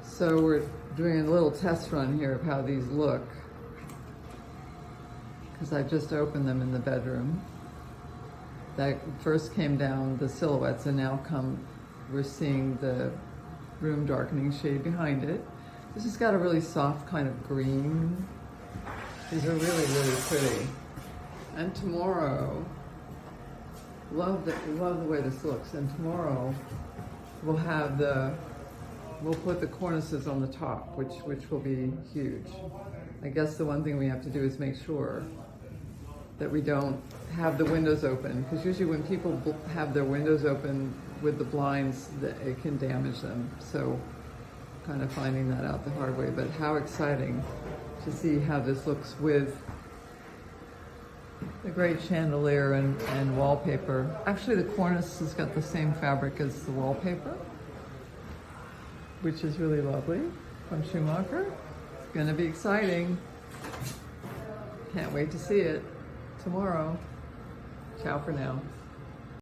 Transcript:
So we're doing a little test run here of how these look, because I just opened them in the bedroom. That first came down the silhouettes, and now we're seeing the room darkening shade behind it. This has got a really soft kind of green. These are really, really pretty. And tomorrow, love the way this looks. And tomorrow we'll put the cornices on the top, which will be huge. I guess the one thing we have to do is make sure that we don't have the windows open, because usually when people have their windows open with the blinds, it can damage them. So kind of finding that out the hard way, but how exciting to see how this looks with the great chandelier and wallpaper. Actually, the cornice has got the same fabric as the wallpaper, which is really lovely, from Schumacher. It's gonna be exciting. Can't wait to see it tomorrow. Ciao for now.